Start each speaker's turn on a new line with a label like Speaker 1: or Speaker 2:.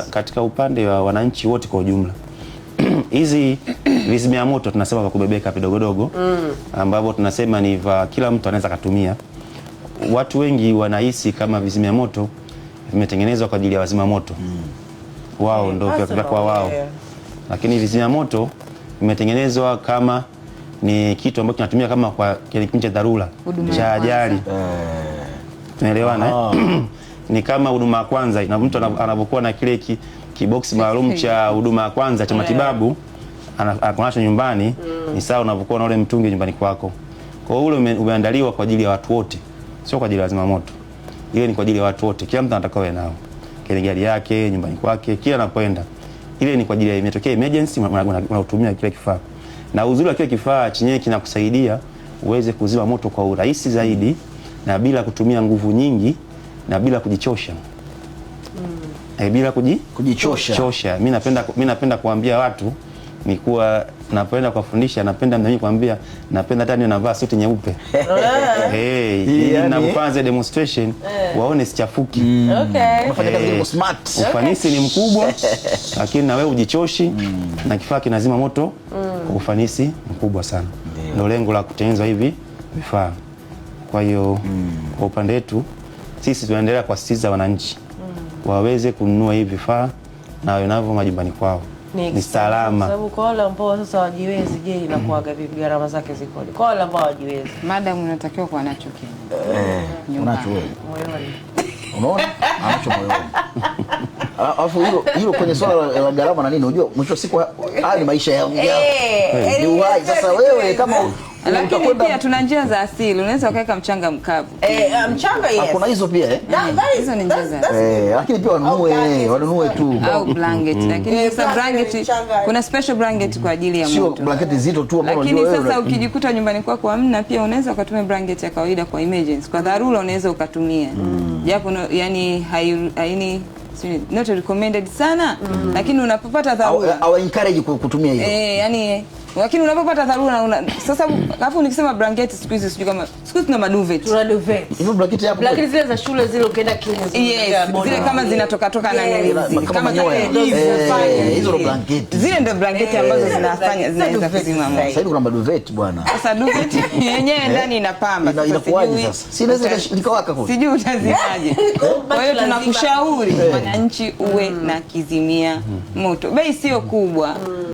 Speaker 1: katika upande wa wananchi wote kwa ujumla hizi vizimia moto tunasema kwa kubebeka vidogodogo ambavyo tunasema ni kila mtu anaweza kutumia. Watu wengi wanahisi kama vizimia moto vimetengenezwa kwa ajili ya wazima moto wao ndio kwa wao, lakini vizimia moto vimetengenezwa kama ni kitu ambacho kinatumia kama kwa kipindi cha dharura cha ajali. Tunaelewana? Ni kama huduma ya kwanza, na mtu anapokuwa na kile kibox maalum cha huduma ya kwanza cha matibabu anakonacho nyumbani, ni sawa unapokuwa na ule mtungi nyumbani kwako. Kwa hiyo ule umeandaliwa kwa ajili ya watu wote, sio kwa ajili ya wazima moto. Ile ni kwa ajili ya watu wote, kila mtu anataka awe nao kile gari yake, nyumbani kwake, kila anapoenda. Ile ni kwa ajili ya imetokea emergency, unatumia kile kifaa. Na uzuri wa kile kifaa chenyewe kinakusaidia uweze kuzima moto kwa urahisi zaidi na bila kutumia nguvu nyingi na bila kujichosha. Bila kujichosha. Mimi napenda kuambia watu ni kuwa napenda kuwafundisha, napenda mimi kuambia napenda hata ninavaa suti nyeupe. Ninapofanya demonstration waone sichafuki.
Speaker 2: Unafanya kazi kwa smart.
Speaker 1: Ufanisi ni mkubwa lakini na wewe ujichoshi na kifaa kinazima moto kwa ufanisi mkubwa sana. Ndio lengo la kutengeneza hivi vifaa. Kwa hiyo kwa upande wetu sisi tunaendelea kuasisitiza wananchi waweze kununua hivi vifaa na wanavyo majumbani kwao. Ni salama.
Speaker 3: Sababu kwa wale ambao sasa wajiwezi, je, inakuwa vipi, gharama zake zikoje? Kwa wale ambao wajiwezi,
Speaker 4: madam unatakiwa kuwa nacho
Speaker 2: unacho
Speaker 3: moyoni.
Speaker 2: Unaona? Anacho moyoni. Alafu hilo kwenye swala la gharama na nini, unajua mwisho siku haya ni maisha yangu. Ni uhai. Sasa wewe kama
Speaker 4: lakini pia tuna njia za asili, unaweza ukaweka mchanga mkavu.
Speaker 3: Mchanga
Speaker 2: kuna hizo pia
Speaker 4: hizo ni njia za
Speaker 2: lakini pia wanunue tu
Speaker 4: au blanket. Lakini sasa blanket kuna special blanket kwa ajili ya moto.
Speaker 2: Sio blanket zito tu ambalo
Speaker 4: lakini sasa ukijikuta nyumbani kwako hamna, pia unaweza ukatumia blanket ya kawaida kwa emergency. Kwa dharura unaweza ukatumia. Japo yani haini not recommended sana, lakini unapopata dharura
Speaker 2: au encourage kutumia hiyo.
Speaker 4: Yani lakini unapopata dharura sasa alafu nikisema blanket siku hizi sijui kama siku hizi tuna maduvet.
Speaker 3: Tuna duvet.
Speaker 2: Hizo blanket hapo.
Speaker 3: Blanket zile za shule zile ukienda clinic
Speaker 4: zile kama zinatoka na nini
Speaker 2: kama hizo blanket.
Speaker 4: Zile ndio blanket ambazo zinaweza kuzima moto.
Speaker 2: Sasa hivi kuna maduvet bwana.
Speaker 4: Sasa duvet yenyewe ndani inapamba.
Speaker 2: Inakuwaje sasa? Si inaweza likawaka kwa. Sijui
Speaker 4: utazimaje. Kwa hiyo tunakushauri wananchi uwe na kizimia moto. Bei sio kubwa.